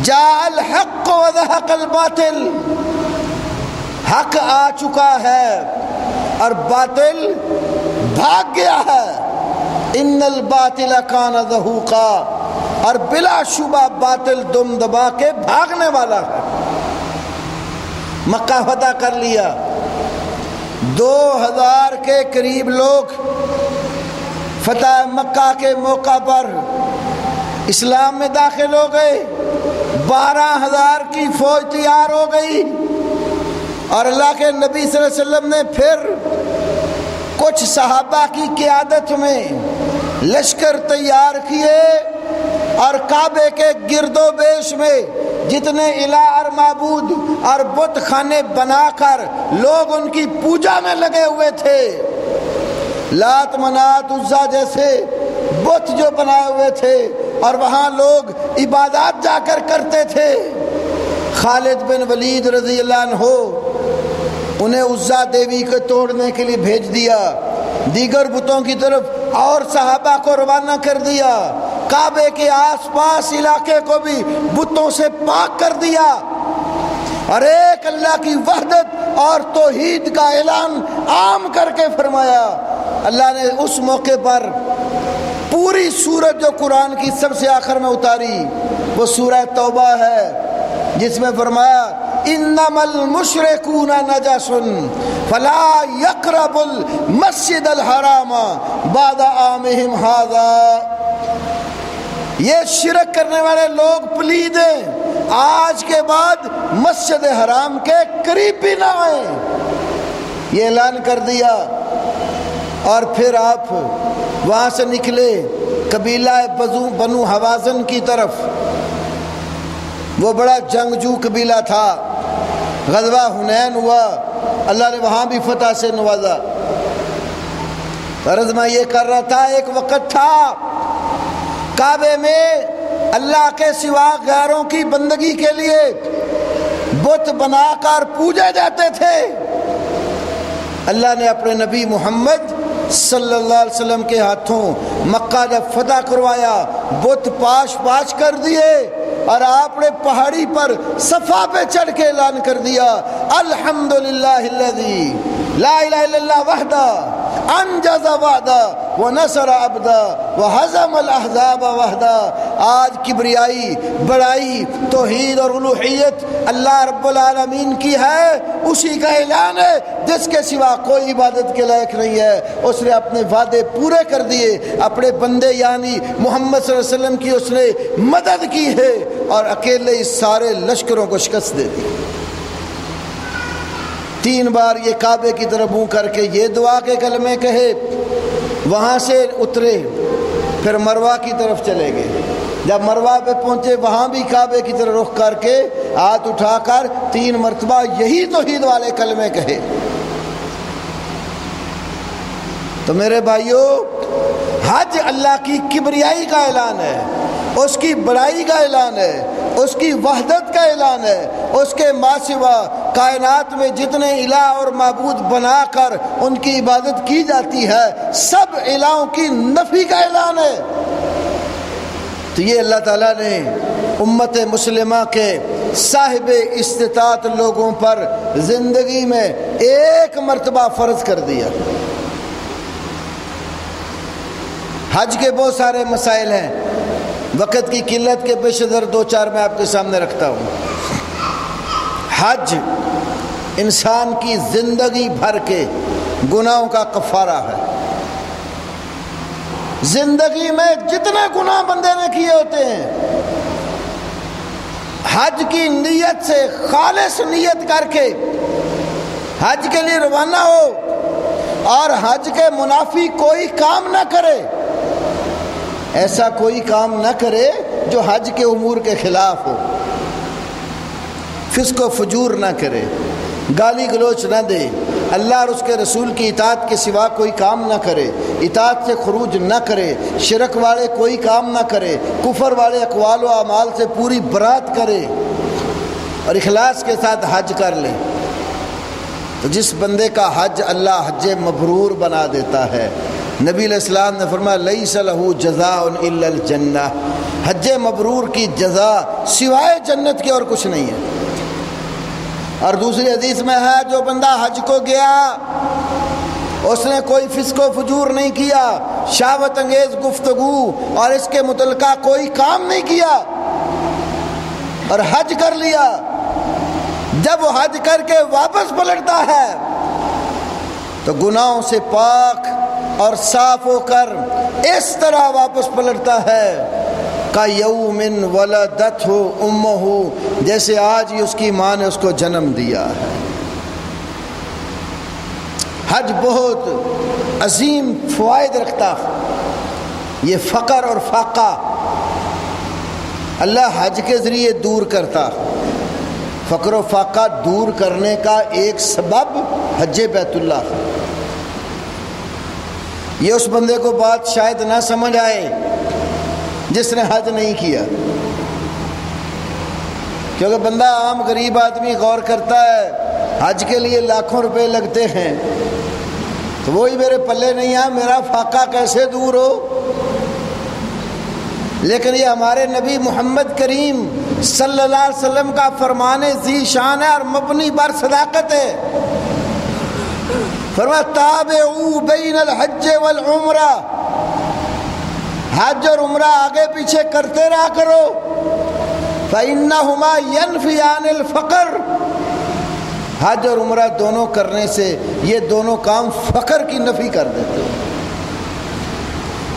جاء الحق وزهق الباطل، حق آ چکا ہے اور باطل بھاگ گیا ہے، ان الباطل کان زہوقا، اور بلا شبہ باطل دم دبا کے بھاگنے والا ہے۔ مکہ فتح کر لیا، 2000 کے قریب لوگ فتح مکہ کے موقع پر اسلام میں داخل ہو گئے، 12,000 کی فوج تیار ہو گئی، اور اللہ کے نبی صلی اللہ علیہ وسلم نے پھر کچھ صحابہ کی قیادت میں لشکر تیار کیے، اور کعبے کے گرد و بیش میں جتنے الہ اور معبود اور بت خانے بنا کر لوگ ان کی پوجا میں لگے ہوئے تھے، لات منات عزا جیسے بت جو بنائے ہوئے تھے، اور وہاں لوگ عبادات جا کر کرتے تھے، خالد بن ولید رضی اللہ عنہ انہیں عزا دیوی کو توڑنے کے لیے بھیج دیا، دیگر بتوں کی طرف اور صحابہ کو روانہ کر دیا، کعبے کے آس پاس علاقے کو بھی بتوں سے پاک کر دیا، اور ایک اللہ کی وحدت اور توحید کا اعلان عام کر کے فرمایا۔ اللہ نے اس موقع پر پوری سورت جو قرآن کی سب سے آخر میں اتاری وہ سورہ توبہ ہے، جس میں فرمایا انما المشرکون نجس فلا یقربوا المسجد الحرام بعد عامهم ھذا، یہ شرک کرنے والے لوگ پلید ہیں، آج کے بعد مسجد حرام کے قریب بھی نہ آئیں، یہ اعلان کر دیا۔ اور پھر آپ وہاں سے نکلے قبیلہ بنو حوازن کی طرف، وہ بڑا جنگجو قبیلہ تھا، غزوہ حنین ہوا، اللہ نے وہاں بھی فتح سے نوازا۔ غرض میں یہ کر رہا تھا، ایک وقت تھا کعبے میں اللہ کے سوا غیروں کی بندگی کے لیے بت بنا کر پوجے جاتے تھے، اللہ نے اپنے نبی محمد صلی اللہ علیہ وسلم کے ہاتھوں مکہ جب فتح کروایا بت پاش پاش کر دیے، اور آپ نے پہاڑی پر صفا پہ چڑھ کے اعلان کر دیا الحمدللہ الذی لا الہ الا اللہ وحدہ انجز وعدہ ونصر عبدہ وہزم الاحزاب وحدہ۔ آج کبریائی، بڑائی، توحید اور الوہیت اللہ رب العالمین کی ہے، اسی کا اعلان ہے جس کے سوا کوئی عبادت کے لائق نہیں ہے۔ اس نے اپنے وعدے پورے کر دیے، اپنے بندے یعنی محمد صلی اللہ علیہ وسلم کی اس نے مدد کی ہے، اور اکیلے اس سارے لشکروں کو شکست دے دی۔ 3 بار یہ کعبے کی طرف منہ کر کے یہ دعا کے کلمے کہے، وہاں سے اترے، پھر مروہ کی طرف چلے گئے۔ جب مروہ پہ پہنچے وہاں بھی کعبے کی طرف رخ کر کے ہاتھ اٹھا کر 3 مرتبہ یہی توحید والے کلمے کہے۔ تو میرے بھائیو، حج اللہ کی کبریائی کا اعلان ہے، اس کی بڑائی کا اعلان ہے، اس کی وحدت کا اعلان ہے، اس کے ما سوا کائنات میں جتنے الہ اور معبود بنا کر ان کی عبادت کی جاتی ہے سب الہوں کی نفی کا اعلان ہے۔ تو یہ اللہ تعالیٰ نے امت مسلمہ کے صاحب استطاعت لوگوں پر زندگی میں ایک مرتبہ فرض کر دیا۔ حج کے بہت سارے مسائل ہیں، وقت کی قلت کے پیش نظر 2-4 میں آپ کے سامنے رکھتا ہوں۔ حج انسان کی زندگی بھر کے گناہوں کا کفارہ ہے۔ زندگی میں جتنے گناہ بندے نے کیے ہوتے ہیں، حج کی نیت سے خالص نیت کر کے حج کے لیے روانہ ہو اور حج کے منافی کوئی کام نہ کرے، ایسا کوئی کام نہ کرے جو حج کے امور کے خلاف ہو، فسق و فجور نہ کرے، گالی گلوچ نہ دے، اللہ اور اس کے رسول کی اطاعت کے سوا کوئی کام نہ کرے، اطاعت سے خروج نہ کرے، شرک والے کوئی کام نہ کرے، کفر والے اقوال و اعمال سے پوری برات کرے اور اخلاص کے ساتھ حج کر لے، تو جس بندے کا حج اللہ حج مبرور بنا دیتا ہے۔ نبی علیہ السلام نے فرمایا لیس لہ جزاء الا الجنہ، حج مبرور کی جزا سوائے جنت کے اور کچھ نہیں ہے۔ اور دوسری حدیث میں ہے جو بندہ حج کو گیا، اس نے کوئی فسق و فجور نہیں کیا، شہوت انگیز گفتگو اور اس کے متعلقہ کوئی کام نہیں کیا اور حج کر لیا، جب وہ حج کر کے واپس پلٹتا ہے تو گناہوں سے پاک اور صاف ہو کر اس طرح واپس پلٹتا ہے کَیَوْمٍ وَلَدَتْهُ أُمُّهُ، جیسے آج ہی اس کی ماں نے اس کو جنم دیا ہے۔ حج بہت عظیم فوائد رکھتا ہے، یہ فقر اور فاقہ اللہ حج کے ذریعے دور کرتا ہے۔ فقر و فاقہ دور کرنے کا ایک سبب حج بیت اللہ ہے۔ یہ اس بندے کو بات شاید نہ سمجھ آئے جس نے حج نہیں کیا، کیونکہ بندہ عام غریب آدمی غور کرتا ہے حج کے لیے لاکھوں روپے لگتے ہیں، تو وہی میرے پلے نہیں ہے، میرا فاقہ کیسے دور ہو؟ لیکن یہ ہمارے نبی محمد کریم صلی اللہ علیہ وسلم کا فرمان ذی شان ہے اور مبنی بر صداقت ہے۔ فرمایا تابعوا بین الحج والعمرہ، حج اور عمرہ آگے پیچھے کرتے رہا کرو، فإنہما ینفیان الفقر، حج اور عمرہ دونوں کرنے سے یہ دونوں کام فقر کی نفی کر دیتے ہیں۔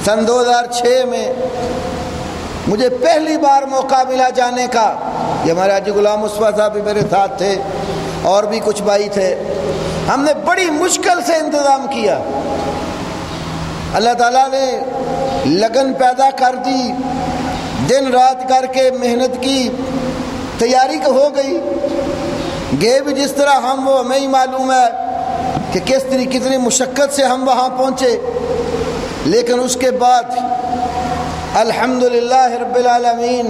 سن 2006 میں مجھے پہلی بار موقع ملا جانے کا، یہ ہمارے حاجی غلام مصطفیٰ صاحب بھی میرے ساتھ تھے اور بھی کچھ بھائی تھے، ہم نے بڑی مشکل سے انتظام کیا، اللہ تعالیٰ نے لگن پیدا کر دی، دن رات کر کے محنت کی، تیاری تو ہو گئی، گئے بھی جس طرح ہم وہ ہمیں ہی معلوم ہے کہ کس طرح کتنی مشقت سے ہم وہاں پہنچے، لیکن اس کے بعد الحمدللہ رب العالمین،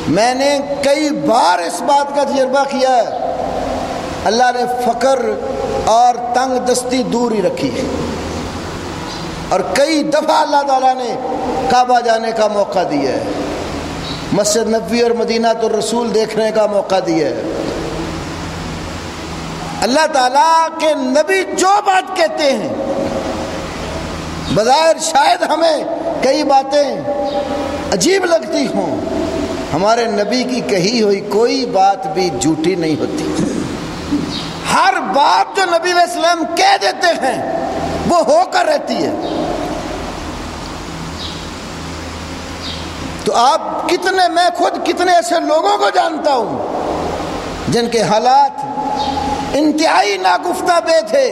میں نے کئی بار اس بات کا تجربہ کیا ہے، اللہ نے فقر اور تنگ دستی دور ہی رکھی ہے، اور کئی دفعہ اللہ تعالیٰ نے کعبہ جانے کا موقع دیا ہے، مسجد نبوی اور مدینہ الرسول دیکھنے کا موقع دیا ہے۔ اللہ تعالیٰ کے نبی جو بات کہتے ہیں، بظاہر شاید ہمیں کئی باتیں عجیب لگتی ہوں، ہمارے نبی کی کہی ہوئی کوئی بات بھی جھوٹی نہیں ہوتی۔ ہر بات جو نبی علیہ السلام کہہ دیتے ہیں وہ ہو کر رہتی ہے۔ تو آپ کتنے، میں خود کتنے ایسے لوگوں کو جانتا ہوں جن کے حالات انتہائی ناگفتہ بے تھے،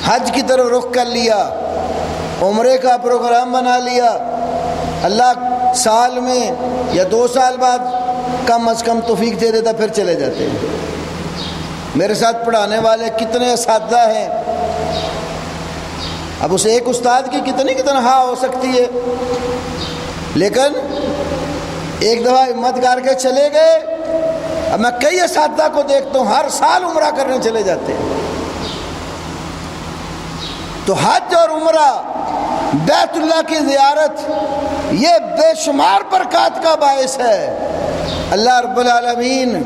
حج کی طرف رخ کر لیا، عمرے کا پروگرام بنا لیا، اللہ سال میں یا 2 سال بعد کم از کم توفیق دے دیتا، پھر چلے جاتے ہیں۔ میرے ساتھ پڑھانے والے کتنے اساتذہ ہیں، اب اس ایک استاد کی کتنی تنخواہ ہو سکتی ہے، لیکن ایک دفعہ ہمت کر کے چلے گئے۔ اب میں کئی اساتذہ کو دیکھتا ہوں ہر سال عمرہ کرنے چلے جاتے ہیں۔ تو حج اور عمرہ، بیت اللہ کی زیارت، یہ بے شمار برکات کا باعث ہے۔ اللہ رب العالمین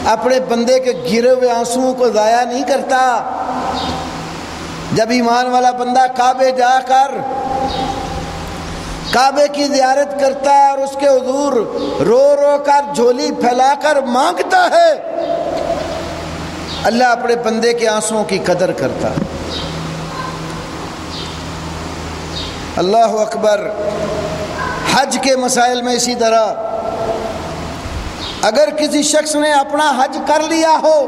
اپنے بندے کے گرے ہوئے آنسوؤں کو ضائع نہیں کرتا۔ جب ایمان والا بندہ کعبے جا کر کعبے کی زیارت کرتا ہے اور اس کے حضور رو رو کر جھولی پھیلا کر مانگتا ہے، اللہ اپنے بندے کے آنسوؤں کی قدر کرتا ہے۔ اللہ اکبر۔ حج کے مسائل میں اسی طرح، اگر کسی شخص نے اپنا حج کر لیا ہو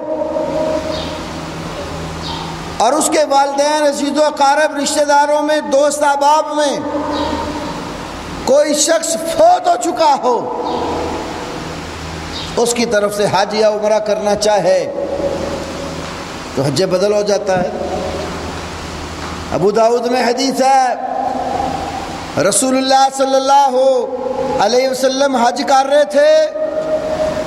اور اس کے والدین، عزیز و اقارب، رشتہ داروں میں، دوست احباب میں کوئی شخص فوت ہو چکا ہو، اس کی طرف سے حج یا عمرہ کرنا چاہے تو حج بدل ہو جاتا ہے۔ ابو داؤد میں حدیث ہے، رسول اللہ صلی اللہ علیہ وسلم حج کر رہے تھے،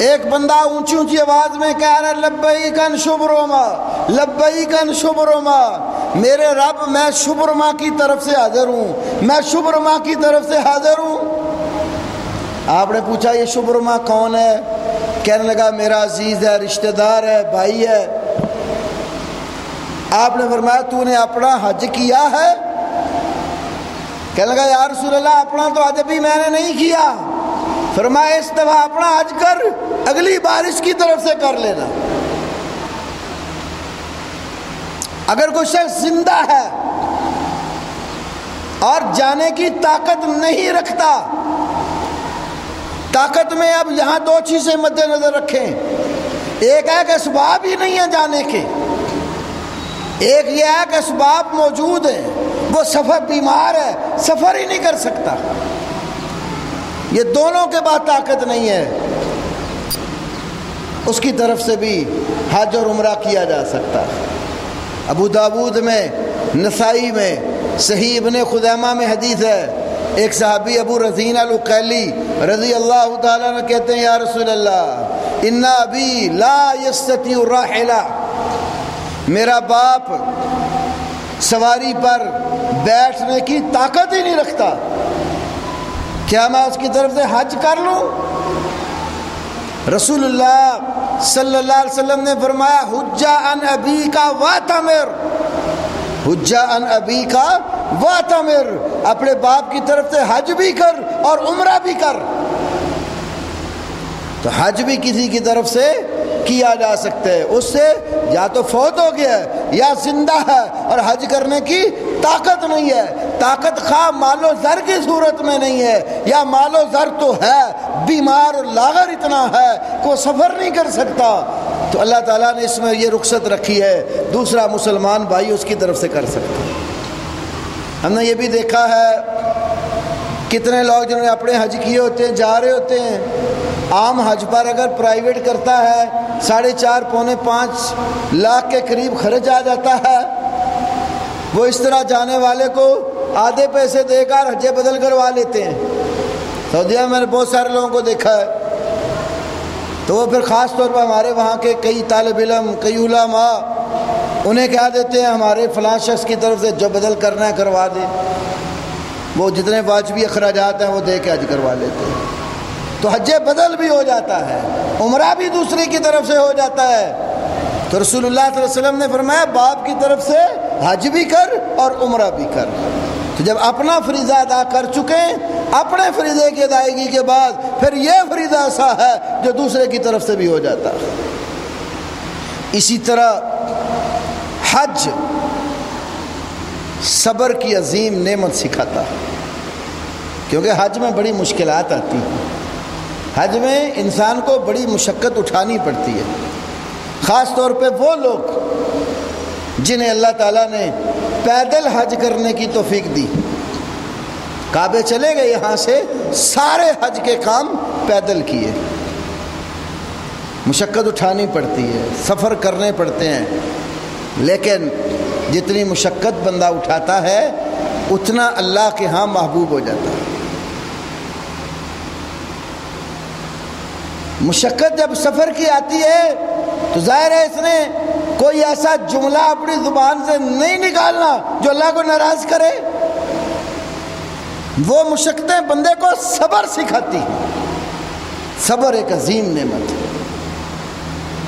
ایک بندہ اونچی اونچی آواز میں کہہ رہا ہے، لبیک ان شبرما، لبیک ان شبرما، میرے رب میں شبرما کی طرف سے حاضر ہوں، میں شبرما کی طرف سے حاضر ہوں۔ آپ نے پوچھا یہ شبرما کون ہے؟ کہنے لگا میرا عزیز ہے، رشتہ دار ہے، بھائی ہے۔ آپ نے فرمایا تو نے اپنا حج کیا ہے؟ کہنے لگا یا رسول اللہ اپنا تو حج بھی میں نے نہیں کیا۔ فرمایا اس دفعہ اپنا حج کر، اگلی بار اس کی طرف سے کر لینا۔ اگر کوئی شخص زندہ ہے اور جانے کی طاقت نہیں رکھتا، طاقت میں اب یہاں 2 چیزیں مد نظر رکھیں، ایک ہے کہ اسباب ہی نہیں ہیں جانے کے، ایک یہ ہے کہ اسباب موجود ہیں، وہ سفر بیمار ہے، سفر ہی نہیں کر سکتا، یہ دونوں کے بعد طاقت نہیں ہے، اس کی طرف سے بھی حج اور عمرہ کیا جا سکتا ہے۔ ابو داود میں، نسائی میں، صحیح ابن خزیمہ میں حدیث ہے، ایک صحابی ابو رزین العقیلی رضی اللہ تعالیٰ عنہ کہتے ہیں یا رسول اللہ ان ابی لا یستطیع الراحلہ، میرا باپ سواری پر بیٹھنے کی طاقت ہی نہیں رکھتا، کیا میں اس کی طرف سے حج کر لوں؟ رسول اللہ صلی اللہ علیہ وسلم نے فرمایا حج عن ابی کا واتمر، حج عن ابی کا واتمر، اپنے باپ کی طرف سے حج بھی کر اور عمرہ بھی کر۔ تو حج بھی کسی کی طرف سے کیا جا سکتا ہے، اس سے یا تو فوت ہو گیا ہے یا زندہ ہے اور حج کرنے کی طاقت نہیں ہے، طاقت خواہ مال و زر کی صورت میں نہیں ہے، یا مال و زر تو ہے، بیمار اور لاغر اتنا ہے کہ وہ سفر نہیں کر سکتا، تو اللہ تعالیٰ نے اس میں یہ رخصت رکھی ہے، دوسرا مسلمان بھائی اس کی طرف سے کر سکتا ہے۔ ہم نے یہ بھی دیکھا ہے کتنے لوگ جنہوں نے اپنے حج کیے ہوتے ہیں جا رہے ہوتے ہیں، عام حج پر اگر پرائیویٹ کرتا ہے 4.5 پونے 5 لاکھ کے قریب خرچ آ جاتا ہے، وہ اس طرح جانے والے کو آدھے پیسے دے کر حج بدل کروا لیتے ہیں۔ سعودیہ میں نے بہت سارے لوگوں کو دیکھا ہے، تو وہ پھر خاص طور پر ہمارے وہاں کے کئی طالب علم، کئی علماء انہیں کہہ دیتے ہیں ہمارے فلاں شخص کی طرف سے جو بدل کرنا ہے کروا دے، وہ جتنے واجبی اخراجات ہیں وہ دے کے حج کروا لیتے ہیں، تو حج بدل بھی ہو جاتا ہے، عمرہ بھی دوسرے کی طرف سے ہو جاتا ہے۔ تو رسول اللہ صلی اللہ علیہ وسلم نے فرمایا باپ کی طرف سے حج بھی کر اور عمرہ بھی کر۔ تو جب اپنا فریضہ ادا کر چکے، اپنے فریضے کی ادائیگی کے بعد پھر یہ فریضہ ایسا ہے جو دوسرے کی طرف سے بھی ہو جاتا ہے۔ اسی طرح حج صبر کی عظیم نعمت سکھاتا ہے، کیونکہ حج میں بڑی مشکلات آتی ہیں، حج میں انسان کو بڑی مشقت اٹھانی پڑتی ہے، خاص طور پہ وہ لوگ جنہیں اللہ تعالیٰ نے پیدل حج کرنے کی توفیق دی۔ کعبے چلے گئے یہاں سے، سارے حج کے کام پیدل کیے، مشقت اٹھانی پڑتی ہے، سفر کرنے پڑتے ہیں، لیکن جتنی مشقت بندہ اٹھاتا ہے اتنا اللہ کے ہاں محبوب ہو جاتا ہے۔ مشقت جب سفر کی آتی ہے تو ظاہر ہے اس نے کوئی ایسا جملہ اپنی زبان سے نہیں نکالنا جو اللہ کو ناراض کرے۔ وہ مشقتیں بندے کو صبر سکھاتی ہیں، صبر ایک عظیم نعمت ہے،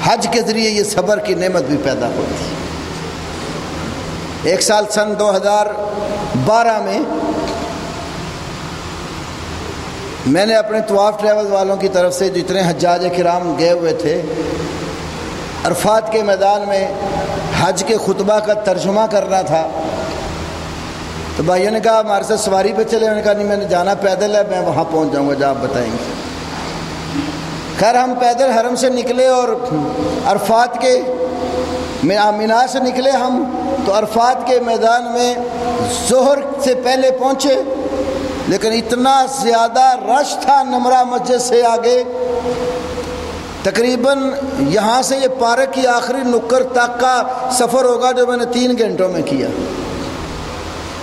حج کے ذریعے یہ صبر کی نعمت بھی پیدا ہوتی ہے۔ ایک سال سن 2012 میں میں نے اپنے طواف ٹریول والوں کی طرف سے جتنے حجاج کرام گئے ہوئے تھے، عرفات کے میدان میں حج کے خطبہ کا ترجمہ کرنا تھا، تو بھائیوں نے کہا ہمارے ساتھ سواری پہ چلے، انہوں نے کہا نہیں میں نے جانا پیدل ہے، میں وہاں پہنچ جاؤں گا جہاں آپ بتائیں گے۔ خیر ہم پیدل حرم سے نکلے اور عرفات کے مینا سے نکلے ہم، تو عرفات کے میدان میں ظہر سے پہلے پہنچے، لیکن اتنا زیادہ رش تھا نمرہ مسجد سے آگے، تقریباً یہاں سے یہ پارک کی آخری نکر تک کا سفر ہوگا جو میں نے 3 گھنٹوں میں کیا۔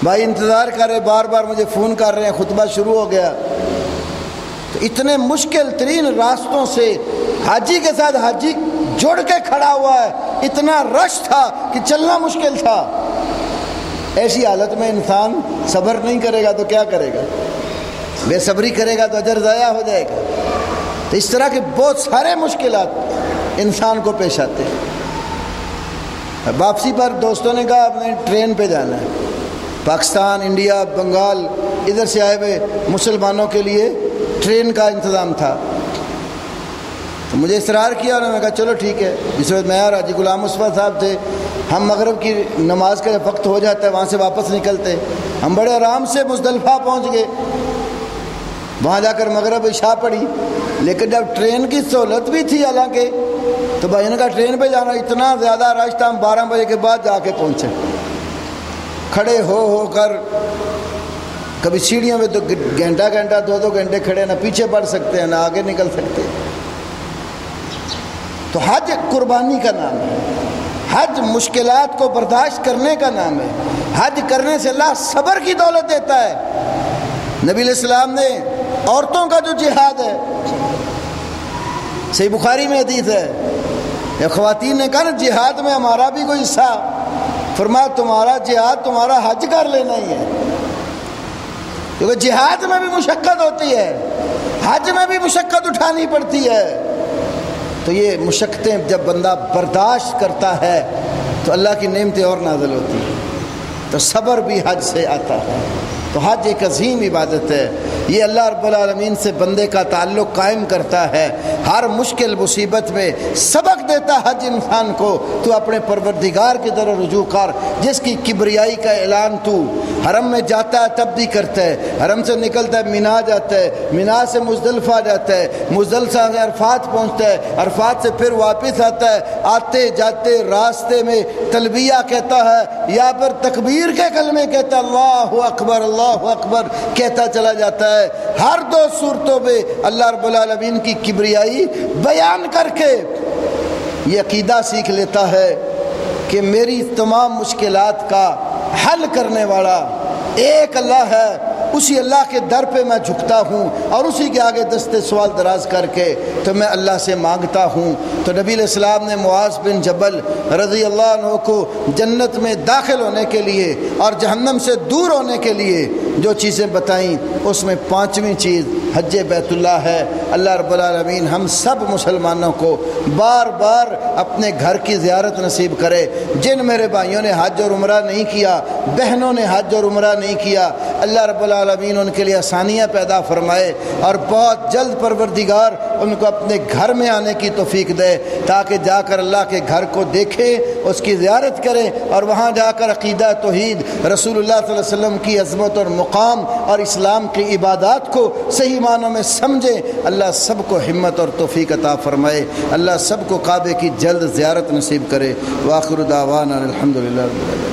بھائی انتظار کر رہے، بار بار مجھے فون کر رہے ہیں، خطبہ شروع ہو گیا۔ تو اتنے مشکل ترین راستوں سے حاجی کے ساتھ حاجی جڑ کے کھڑا ہوا ہے، اتنا رش تھا کہ چلنا مشکل تھا۔ ایسی حالت میں انسان صبر نہیں کرے گا تو کیا کرے گا؟ بے صبری کرے گا تو اجر ضائع ہو جائے گا۔ تو اس طرح کے بہت سارے مشکلات انسان کو پیش آتے ہیں۔ واپسی پر دوستوں نے کہا آپ نے ٹرین پہ جانا ہے، پاکستان، انڈیا، بنگال ادھر سے آئے ہوئے مسلمانوں کے لیے ٹرین کا انتظام تھا، تو مجھے اصرار کیا، انہوں نے کہا چلو ٹھیک ہے۔ جس وقت میں اور حاجی غلام مصطفیٰ صاحب تھے، ہم مغرب کی نماز کا جب وقت ہو جاتا ہے وہاں سے واپس نکلتے، ہم بڑے آرام سے مزدلفہ پہنچ گئے، وہاں جا کر مغرب عشاء پڑھی، لیکن جب ٹرین کی سہولت بھی تھی حالانکہ، تو بھائی نے کہا ٹرین پہ جانا، اتنا زیادہ رش تھا، ہم 12 بجے کے بعد جا کے پہنچے، کھڑے ہو کر کبھی سیڑھیوں میں تو گھنٹہ 2 گھنٹے کھڑے، نہ پیچھے بڑھ سکتے ہیں نہ آگے نکل سکتے۔ تو حج قربانی کا نام ہے، حج مشکلات کو برداشت کرنے کا نام ہے، حج کرنے سے اللہ صبر کی دولت دیتا ہے۔ نبی علیہ السلام نے عورتوں کا جو جہاد ہے، صحیح بخاری میں حدیث ہے، خواتین نے کہا نا جہاد میں ہمارا بھی کوئی حصہ، فرمایا تمہارا جہاد تمہارا حج کر لینا ہی ہے، کیونکہ جہاد میں بھی مشقت ہوتی ہے، حج میں بھی مشقت اٹھانی پڑتی ہے۔ تو یہ مشقتیں جب بندہ برداشت کرتا ہے تو اللہ کی نعمتیں اور نازل ہوتی ہیں۔ تو صبر بھی حج سے آتا ہے۔ تو حج ایک عظیم عبادت ہے، یہ اللہ رب العالمین سے بندے کا تعلق قائم کرتا ہے، ہر مشکل مصیبت میں سبق دیتا حج انسان کو، تو اپنے پروردگار کی طرف رجوع کر، جس کی کبریائی کا اعلان تو حرم میں جاتا ہے تب بھی کرتا ہے، حرم سے نکلتا ہے مینا جاتا ہے، مینا سے مزدلفہ جاتا ہے، مزدلفہ سے عرفات پہنچتا ہے، عرفات سے پھر واپس آتا ہے، آتے جاتے راستے میں تلبیہ کہتا ہے یا پھر تکبیر کے کلمے کہتا ہے، اللہ اکبر اللہ اکبر کہتا چلا جاتا ہے۔ ہر 2 صورتوں میں اللہ رب العالمین کی کبریائی بیان کر کے یہ عقیدہ سیکھ لیتا ہے کہ میری تمام مشکلات کا حل کرنے والا ایک اللہ ہے، اسی اللہ کے در پہ میں جھکتا ہوں اور اسی کے آگے دستے سوال دراز کر کے تو میں اللہ سے مانگتا ہوں۔ تو نبی علیہ السلام نے معاذ بن جبل رضی اللہ عنہ کو جنت میں داخل ہونے کے لیے اور جہنم سے دور ہونے کے لیے جو چیزیں بتائیں، اس میں 5ویں چیز حج بیت اللہ ہے۔ اللہ رب العالمین ہم سب مسلمانوں کو بار بار اپنے گھر کی زیارت نصیب کرے۔ جن میرے بھائیوں نے حج اور عمرہ نہیں کیا، بہنوں نے حج اور عمرہ نہیں کیا، اللہ رب العالمین ان کے لیے آسانیاں پیدا فرمائے اور بہت جلد پروردگار ان کو اپنے گھر میں آنے کی توفیق دے، تاکہ جا کر اللہ کے گھر کو دیکھیں، اس کی زیارت کریں اور وہاں جا کر عقیدہ توحید، رسول اللہ صلی اللہ علیہ وسلم کی عظمت اور مقام اور اسلام کی عبادات کو صحیح معنوں میں سمجھیں۔ اللہ سب کو ہمت اور توفیق عطا فرمائے، اللہ سب کو کعبے کی جلد زیارت نصیب کرے۔ وآخر دعوانا الحمدللہ رب العالمین۔